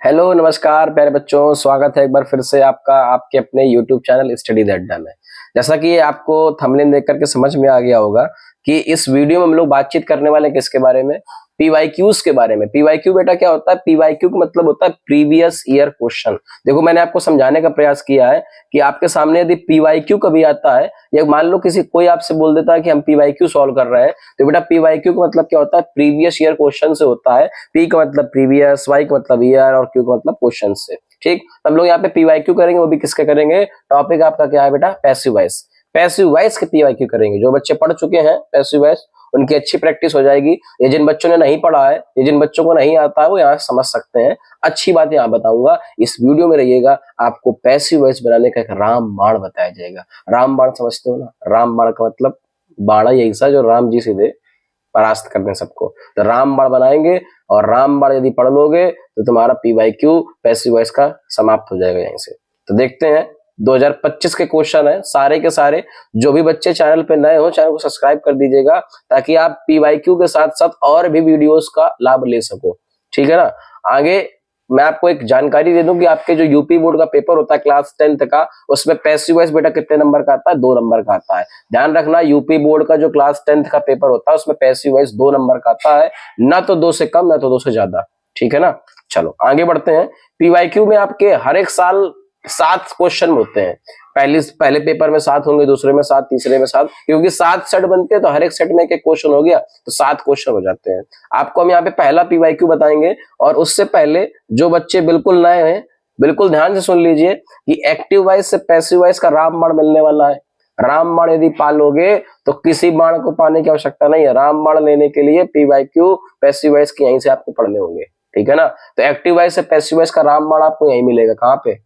Hello नमस्कार प्यारे बच्चों, स्वागत है एक बार फिर से आपका आपके अपने YouTube चैनल स्टडी द अड्डा में। जैसा कि आपको थंबनेल देख करके समझ में आ गया होगा कि इस वीडियो में हम लोग बातचीत करने वाले हैं किसके बारे में, पीवाईक्यूज के बारे में। पीवाईक्यू बेटा क्या होता है? पीवाईक्यू का मतलब होता है प्रीवियस ईयर क्वेश्चन। देखो मैंने आपको समझाने का प्रयास किया है कि आपके सामने यदि पीवाईक्यू कभी आता है या मान लो कोई आपसे बोल देता है कि हम पीवाईक्यू सॉल्व कर रहे हैं, तो बेटा पीवाईक्यू का मतलब क्या होता है? प्रीवियस ईयर क्वेश्चन से होता है। पी का मतलब प्रीवियस, वाई का मतलब ईयर और क्यू का मतलब क्वेश्चन से। ठीक, हम लोग यहाँ पे पीवाईक्यू करेंगे, वो भी किसके करेंगे? टॉपिक आपका क्या है बेटा? Passive voice. पैसिव वॉइस के पीवाईक्यू करेंगे। जो बच्चे पढ़ चुके हैं पैसिव वॉइस उनकी अच्छी प्रैक्टिस हो जाएगी। ये जिन बच्चों ने नहीं पढ़ा है, ये जिन बच्चों को नहीं आता है, वो यहाँ समझ सकते हैं। अच्छी बात यहाँ बताऊंगा, इस वीडियो में रहिएगा। आपको पैसिव वॉइस बनाने का एक रामबाण बताया जाएगा। रामबाण समझते हो ना? रामबाण का मतलब बाणा यही सा जो राम जी सीधे परास्त कर दें सबको। तो रामबाण बनाएंगे और रामबाण यदि पढ़ लोगे तो तुम्हारा पीवाईक्यू पैसिव वॉइस का समाप्त हो जाएगा यहीं से। तो देखते हैं 2025 के क्वेश्चन है सारे के सारे। जो भी बच्चे चैनल पे नए हो, चैनल को सब्सक्राइब कर दीजिएगा ताकि आप पीवाईक्यू के साथ साथ और भी वीडियोस का लाभ ले सको। ठीक है ना? आगे मैं आपको एक जानकारी दे दूं कि आपके जो यूपी बोर्ड का पेपर होता है क्लास 10th का, उसमें पैसिव वॉइस बेटा कितने नंबर का आता है? 2 नंबर का आता है। ध्यान रखना, यूपी बोर्ड का जो क्लास 10th का पेपर होता है उसमें पैसिव वॉइस 2 नंबर का आता है, ना तो 2 से कम ना तो 2 से ज्यादा। ठीक है ना? चलो आगे बढ़ते हैं। पीवाईक्यू में आपके हर एक साल 7 क्वेश्चन होते हैं। पहले पेपर में 7 होंगे, दूसरे में 7, तीसरे में 7, क्योंकि 7 सेट बनते हैं तो हर एक सेट में एक क्वेश्चन हो गया, तो 7 क्वेश्चन हो जाते हैं। आपको हम यहाँ पे पहला पीवाईक्यू बताएंगे, और उससे पहले जो बच्चे बिल्कुल नए हैं बिल्कुल ध्यान से सुन लीजिए कि एक्टिव वॉइस से पैसिव वॉइस का रामबाण मिलने वाला है। रामबाण यदि पालोगे तो किसी बाण को पाने की आवश्यकता नहीं है। रामबाण लेने के लिए पीवाईक्यू पैसिव वॉइस के यहीं से आपको पढ़ने होंगे। ठीक है ना? तो एक्टिव वॉइस से पैसिव वॉइस का रामबाण आपको यहीं मिलेगा। कहाँ पे?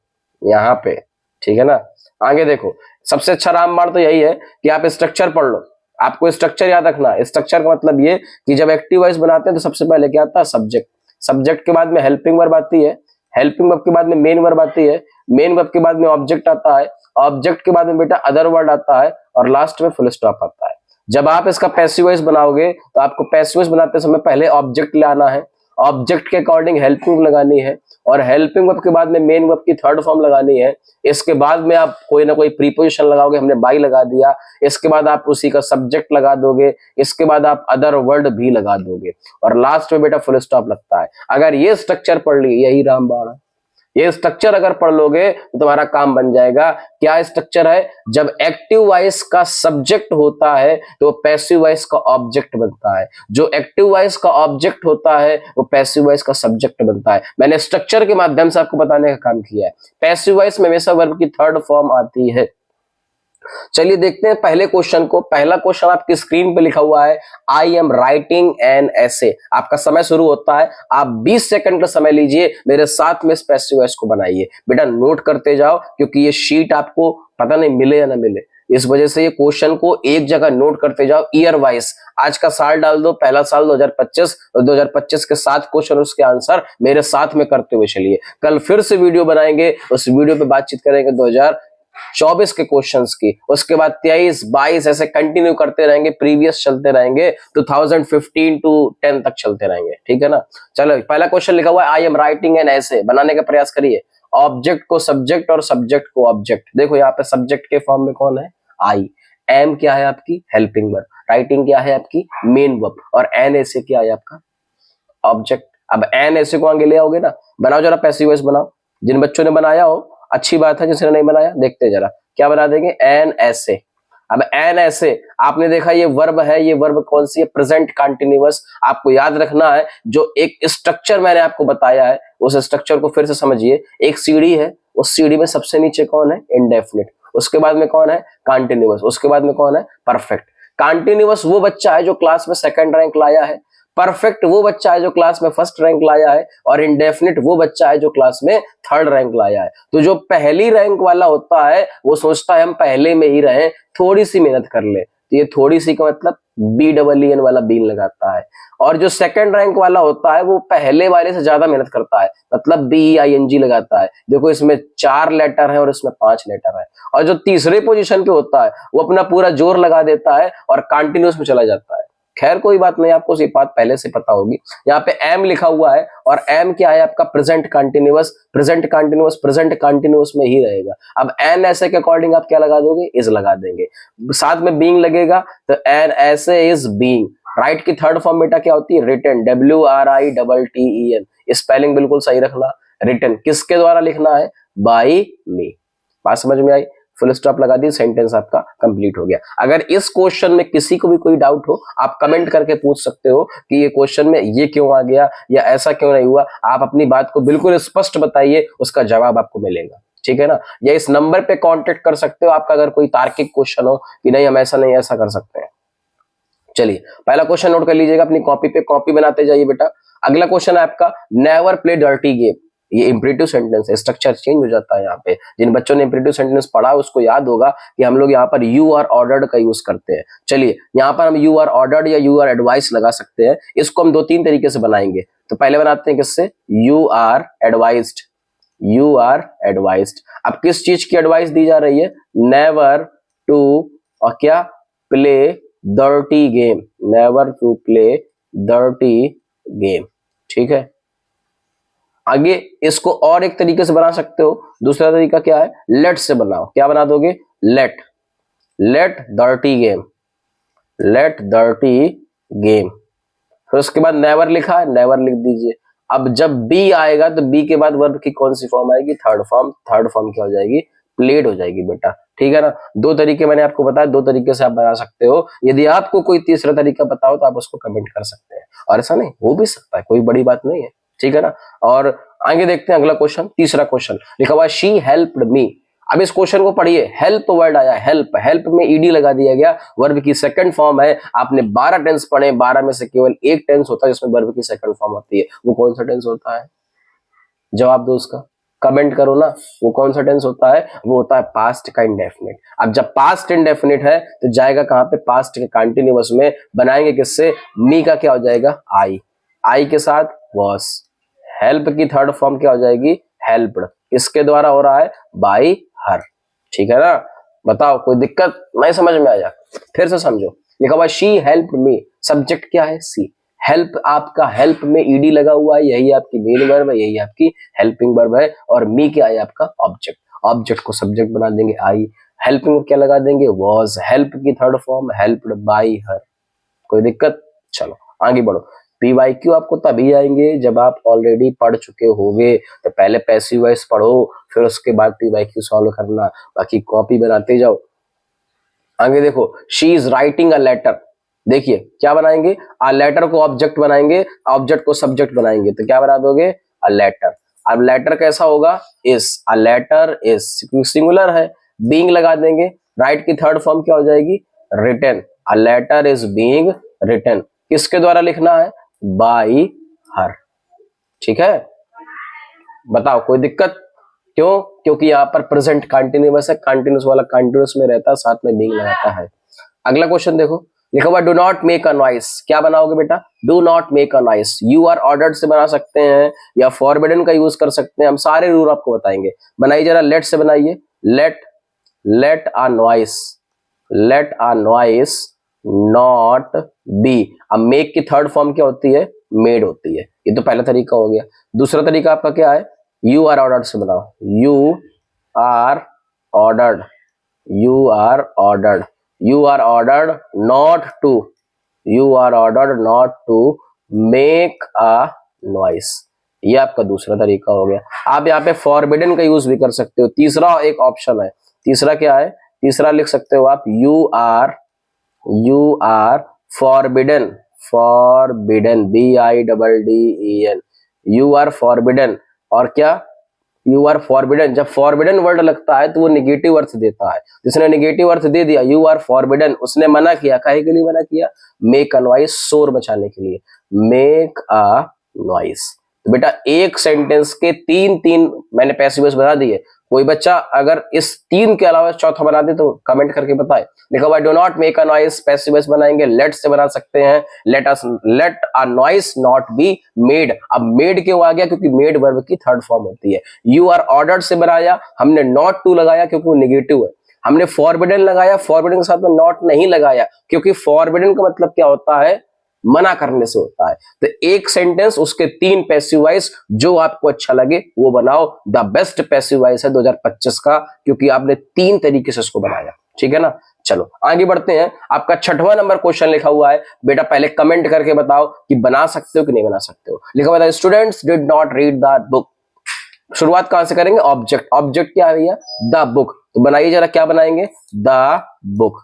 यहाँ पे। ठीक है ना? आगे देखो, सबसे अच्छा रामबाण तो यही है कि आप स्ट्रक्चर पढ़ लो। आपको स्ट्रक्चर याद रखना। स्ट्रक्चर का मतलब ये कि जब एक्टिव वॉइस बनाते हैं तो सबसे पहले क्या आता है? सब्जेक्ट। सब्जेक्ट के बाद में हेल्पिंग वर्ब आती है, हेल्पिंग वर्ब के बाद में मेन वर्ब आती है, मेन वर्ब के बाद में ऑब्जेक्ट आता है, ऑब्जेक्ट के बाद में बेटा अदर वर्ड आता है, और लास्ट में फुल स्टॉप आता है। जब आप इसका पैसिव वॉइस बनाओगे तो आपको पैसिव वॉइस बनाते समय पहले ऑब्जेक्ट लाना है, ऑब्जेक्ट के अकॉर्डिंग हेल्पिंग लगानी है, और हेल्पिंग वर्ब के बाद में मेन वर्ब की थर्ड फॉर्म लगानी है। इसके बाद में आप कोई ना कोई प्रीपोजिशन लगाओगे, हमने बाई लगा दिया। इसके बाद आप उसी का सब्जेक्ट लगा दोगे, इसके बाद आप अदर वर्ड भी लगा दोगे, और लास्ट में बेटा फुल स्टॉप लगता है। अगर ये स्ट्रक्चर पढ़ लिए, यही रामबाण है। ये स्ट्रक्चर अगर पढ़ लोगे तो तुम्हारा काम बन जाएगा। क्या स्ट्रक्चर है? जब एक्टिव वॉइस का सब्जेक्ट होता है तो पैसिव वॉइस का ऑब्जेक्ट बनता है, जो एक्टिव वॉइस का ऑब्जेक्ट होता है वो पैसिव वॉइस का सब्जेक्ट बनता है। मैंने स्ट्रक्चर के माध्यम से आपको बताने का काम किया है। पैसिव वॉइस में हमेशा वर्ब की थर्ड फॉर्म आती है। चलिए देखते हैं पहले क्वेश्चन को। पहला क्वेश्चन आपकी स्क्रीन पे लिखा हुआ है, आई एम राइटिंग एन ऐसे। आपका समय शुरू होता है, आप 20 सेकंड का समय लीजिए, मेरे साथ में पैसिव वॉइस को बनाइए। बेटा नोट करते जाओ, क्योंकि ये शीट आपको पता नहीं मिले या ना मिले, इस वजह से ये क्वेश्चन को एक जगह नोट करते जाओ। ईयर वाइज आज का साल डाल दो, पहला साल 2025, और 2025 के 7 क्वेश्चन उसके आंसर मेरे साथ में करते हुए चलिए। कल फिर से वीडियो बनाएंगे, उस वीडियो पे बातचीत करेंगे 2024 के क्वेश्चंस की। उसके बाद 23, 22 ऐसे कंटिन्यू करते रहेंगे, प्रीवियस चलते रहेंगे, 2015 टू 10 तक चलते रहेंगे। ठीक है ना? चलो पहला क्वेश्चन लिखा हुआ है, आई एम राइटिंग एन ऐसे। बनाने का प्रयास करिए। ऑब्जेक्ट को सब्जेक्ट और सब्जेक्ट को ऑब्जेक्ट। देखो यहाँ पे सब्जेक्ट के फॉर्म में कौन है? आई। एम क्या है आपकी? Helping verb. राइटिंग क्या है आपकी? Main verb. और एन ऐसे क्या है आपका? ऑब्जेक्ट। अब एन ऐसे को आगे ले आओगे ना। बनाओ जरा पैसिव वॉइस बनाओ। जिन बच्चों ने बनाया हो अच्छी बात है, जिसने नहीं बनाया देखते जरा क्या बना देंगे? एन ऐसे। अब एन ऐसे आपने देखा ये वर्ब है, ये वर्ब कौन सी है? Present continuous. आपको याद रखना है जो एक स्ट्रक्चर मैंने आपको बताया है उस स्ट्रक्चर को फिर से समझिए। एक सीढ़ी है, उस सीढ़ी में सबसे नीचे कौन है? इंडेफिनिट। उसके बाद में कौन है? कंटिन्यूअस। उसके बाद में कौन है? परफेक्ट। कंटिन्यूअस वो बच्चा है जो क्लास में सेकंड रैंक लाया है, परफेक्ट वो बच्चा है जो क्लास में फर्स्ट रैंक लाया है, और इंडेफिनिट वो बच्चा है जो क्लास में थर्ड रैंक लाया है। तो जो पहली रैंक वाला होता है वो सोचता है हम पहले में ही रहे, थोड़ी सी मेहनत कर ले। तो ये थोड़ी सी का मतलब BEEN वाला बीन लगाता है। और जो सेकंड रैंक वाला होता है वो पहले वाले से ज्यादा मेहनत करता है, मतलब BEING लगाता है। देखो इसमें 4 लेटर है और इसमें 5 लेटर है। और जो तीसरे पोजीशन पे होता है वो अपना पूरा जोर लगा देता है और कंटिन्यूअस में चला जाता है। खैर कोई बात नहीं, आपको ये बात पहले से पता होगी। यहाँ पे एम लिखा हुआ है और एम क्या है आपका present continuous, present continuous present continuous में ही रहेगा। अब एन ऐसे के अकॉर्डिंग आप क्या लगा दोगे, इज लगा देंगे, साथ में बीइंग लगेगा तो एन ऐसे इज बीइंग। राइट की थर्ड फॉर्म बेटा क्या होती है, रिटन, WRITTEN, स्पेलिंग बिल्कुल सही रखना। रिटन किसके द्वारा लिखना है, बाय मी। बात समझ में आई, फुल स्टॉप लगा दी, सेंटेंस आपका कंप्लीट हो गया। अगर इस क्वेश्चन में किसी को भी कोई डाउट हो, आप कमेंट करके पूछ सकते हो कि ये क्वेश्चन में ये क्यों आ गया या ऐसा क्यों नहीं हुआ। आप अपनी बात को बिल्कुल स्पष्ट बताइए, उसका जवाब आपको मिलेगा, ठीक है ना। या इस नंबर पे कांटेक्ट कर सकते हो आपका अगर कोई तार्किक क्वेश्चन हो कि नहीं हम ऐसा नहीं ऐसा कर सकते हैं। चलिए पहला क्वेश्चन नोट कर लीजिएगा अपनी कॉपी पे, कॉपी बनाते जाइए बेटा। अगला क्वेश्चन है आपका, नेवर प्ले डर्टी गेम। ये इंपरेटिव सेंटेंस है, स्ट्रक्चर चेंज हो जाता है यहाँ पे। जिन बच्चों ने इंपरेटिव सेंटेंस पढ़ा उसको याद होगा कि हम लोग यहाँ पर यू आर ऑर्डर्ड का यूज करते हैं। चलिए यहाँ पर हम यू आर ऑर्डर्ड या यू आर एडवाइस लगा सकते हैं। इसको हम 2-3 तरीके से बनाएंगे। तो पहले बनाते हैं किससे, you are advised, you are advised. अब किस चीज की एडवाइस दी जा रही है, नेवर टू और क्या, play dirty game, never to play dirty game, ठीक है। आगे इसको और एक तरीके से बना सकते हो, दूसरा तरीका क्या है, लेट से बनाओ। क्या बना दोगे, let, let dirty game, let dirty game. फिर उसके बाद नेवर लिखा है, नेवर लिख दीजिए। अब जब बी आएगा तो बी के बाद वर्ब की कौन सी फॉर्म आएगी, थर्ड फॉर्म। थर्ड फॉर्म क्या हो जाएगी, प्लेड हो जाएगी बेटा, ठीक है ना। 2 तरीके मैंने आपको बताया, 2 तरीके से आप बना सकते हो। यदि आपको कोई तीसरा तरीका बताओ तो आप उसको कमेंट कर सकते हैं, और ऐसा नहीं हो भी सकता है, कोई बड़ी बात नहीं है, ठीक है ना। और आगे देखते हैं अगला क्वेश्चन, तीसरा क्वेश्चन लिखा हुआ शी हेल्प्ड मी। अब इस क्वेश्चन को पढ़िए, हेल्प वर्ड आया, हेल्प, हेल्प में ईडी लगा दिया गया, वर्ब की सेकंड फॉर्म है। आपने 12 टेंस पढ़े, 12 में से केवल एक टेंस होता है जिसमें वर्ब की सेकंड फॉर्म होती है। वो कौन सा टेंस होता है, जवाब दो उसका, कमेंट करो ना। वो कौन सा टेंस होता है, वो होता है पास्ट का इंडेफिनिट। अब जब पास्ट इंडेफिनिट है तो जाएगा कहां पे, पास्ट के कंटिन्यूअस में। बनाएंगे किससे, मी का क्या हो जाएगा, आई, आई के साथ वॉस। हेल्प की थर्ड फॉर्म क्या हो जाएगी, हेल्प्ड, इसके द्वारा हो रहा है बाय हर, ठीक है ना। बताओ कोई दिक्कत, नहीं समझ में आया, फिर से समझो। लिखा हुआ शी हेल्प्ड मी, सब्जेक्ट क्या है, सी। हेल्प आपका, हेल्प में ईडी लगा हुआ है, यही आपकी मेन वर्ब है, यही आपकी हेल्पिंग वर्ब है। और मी क्या है आपका ऑब्जेक्ट, ऑब्जेक्ट को सब्जेक्ट बना देंगे आई। हेल्पिंग को क्या लगा देंगे, वाज। हेल्प की थर्ड फॉर्म हेल्प्ड बाय हर। कोई दिक्कत, चलो आगे बढ़ो। पीवाईक्यू आपको तभी आएंगे जब आप ऑलरेडी पढ़ चुके होगे। तो पहले पैसिव वॉइस पढ़ो, फिर उसके बाद पीवाईक्यू सॉल्व करना, बाकी कॉपी बनाते जाओ। आगे देखो, she is writing a letter. देखिए क्या बनाएंगे, अ लेटर को ऑब्जेक्ट बनाएंगे, ऑब्जेक्ट को सब्जेक्ट बनाएंगे, तो क्या बना दोगे, अ लेटर। अब लेटर कैसा होगा, is, a letter is, singular है, बीइंग लगा देंगे। राइट की थर्ड फॉर्म क्या हो जाएगी, written, a letter is being written. किसके द्वारा लिखना है, बाय हर, ठीक है। बताओ कोई दिक्कत, क्यों, क्योंकि यहाँ पर प्रेजेंट कंटिन्यूअस है, कंटिन्यूअस वाला कंटिन्यूअस में रहता है, साथ में बीइंग लगाता है। अगला क्वेश्चन देखो, लिखा हुआ do not make a noise. क्या बनाओगे बेटा, do not make a noise. You are ordered से बना सकते हैं या फॉरबिडन का यूज कर सकते हैं, हम सारे रूल आपको बताएंगे। बनाइए जरा, लेट से बनाइए, let, let a noise, let a noise not be. अब मेक की थर्ड फॉर्म क्या होती है, मेड होती है। ये तो पहला तरीका हो गया। दूसरा तरीका आपका क्या है, यू आर ऑर्डर्ड से बनाओ, you are ordered, you are ordered, you are ordered not to, you are ordered not to make a noise. ये आपका दूसरा तरीका हो गया। आप यहाँ पे फॉरबिडन का यूज भी कर सकते हो। तीसरा एक ऑप्शन है, तीसरा क्या है, तीसरा लिख सकते हो आप, you are forbidden, forbidden, BIDDEN, you are forbidden. और क्या, यू आर फॉरबिडन, जब फॉरबिडन वर्ड लगता है तो वो निगेटिव अर्थ देता है। जिसने निगेटिव अर्थ दे दिया, यू आर फॉरबिडन, उसने मना किया, काहे के लिए मना किया, मेक अ नॉइस, शोर मचाने के लिए, मेक अ नॉइस। तो बेटा एक सेंटेंस के 3 मैंने पैसिव वॉइस बता दिए। कोई बच्चा अगर इस 3 के अलावा चौथा बना दे तो कमेंट करके बताए। लिखा हुआ do not make a noise, passive voice बनाएंगे, लेट से बना सकते हैं, let a noise not be made. अब मेड क्यों आ गया, क्योंकि मेड वर्ब की थर्ड फॉर्म होती है। यू आर ऑर्डर्ड से बनाया, हमने नॉट टू लगाया क्योंकि वो निगेटिव है। हमने फॉरबिडन लगाया, फॉरबिडन के साथ में नॉट नहीं लगाया, क्योंकि फॉरबिडन का मतलब क्या होता है, मना करने से होता है। तो एक सेंटेंस उसके 3 पैसिव वॉइस जो आपको अच्छा लगे वो बनाओ। द बेस्ट पैसिव वॉइस है 2025 का, क्योंकि आपने 3 तरीके से इसको बनाया। ठीक है ना। चलो आगे बढ़ते हैं। आपका 6वां नंबर क्वेश्चन लिखा हुआ है। बेटा पहले कमेंट करके बताओ कि बना सकते हो कि नहीं बना सकते हो। लिखा हुआ है students did not read the book. शुरुआत कहां से करेंगे? ऑब्जेक्ट। ऑब्जेक्ट क्या है भैया? The book. तो बनाइए जरा, क्या बनाएंगे? The book.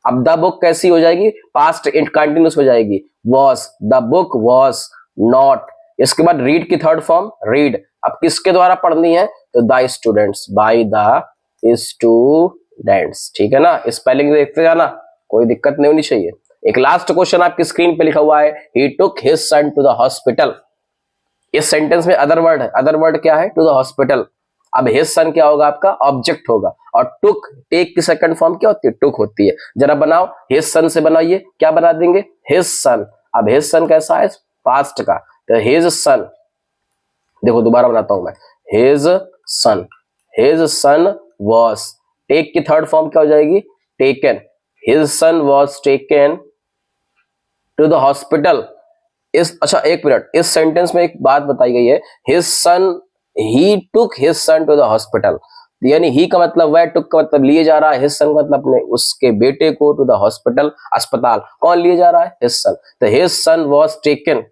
अब द बुक कैसी हो जाएगी? पास्ट इंट कंटिन्यूस हो जाएगी। Was, the book was not. इसके बाद रीड की थर्ड फॉर्म रीड। अब किसके द्वारा पढ़नी है? तो the students, by the students. ठीक है ना। स्पेलिंग देखते जाना, कोई दिक्कत नहीं होनी चाहिए। एक लास्ट क्वेश्चन आपकी स्क्रीन पे लिखा हुआ है, he took his son to the hospital. इस सेंटेंस में अदर वर्ड है। अदर वर्ड क्या है? To the hospital. अब हिज सन क्या होगा? आपका ऑब्जेक्ट होगा। और टुक, टेक की सेकंड फॉर्म क्या होती है? टुक होती है। जरा बनाओ, हिज सन से बनाइए। क्या बना देंगे? His son. अब हिज सन कैसा है? पास्ट का। तो हिज सन, देखो दोबारा बनाता हूं मैं। His son, his son was. Take की थर्ड फॉर्म क्या हो जाएगी? Taken. His son was taken to the hospital. अच्छा एक मिनट, इस सेंटेंस में एक बात बताई गई है, his son, he took his son to the hospital. यानी ही का मतलब वह, टुक का मतलब लिए जा रहा है, हिज सन का मतलब अपने उसके बेटे को टू द हॉस्पिटल, अस्पताल। कौन लिए जा रहा है? His son. तो his son was taken,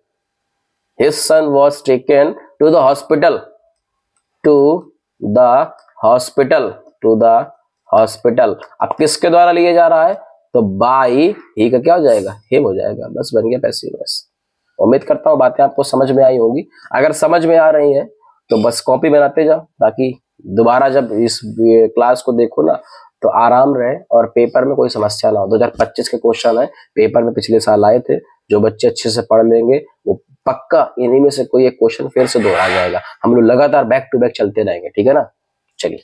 his son was taken to the hospital, to the hospital, to the hospital. अब किसके द्वारा लिए जा रहा है? तो बाय ही का क्या हो जाएगा? हिम हो जाएगा। बस बन गया पैसिव वॉइस। उम्मीद करता हूं बातें आपको समझ में आई होंगी। अगर समझ में आ रही हैं तो बस कॉपी बनाते जाओ, ताकि दोबारा जब इस क्लास को देखो ना तो आराम रहे और पेपर में कोई समस्या ना हो। 2025 के क्वेश्चन है, पेपर में पिछले साल आए थे। जो बच्चे अच्छे से पढ़ लेंगे वो पक्का इन्हीं में से कोई एक क्वेश्चन फिर से दोहरा जाएगा। हम लोग लगातार बैक टू बैक चलते रहेंगे। ठीक है ना। चलिए।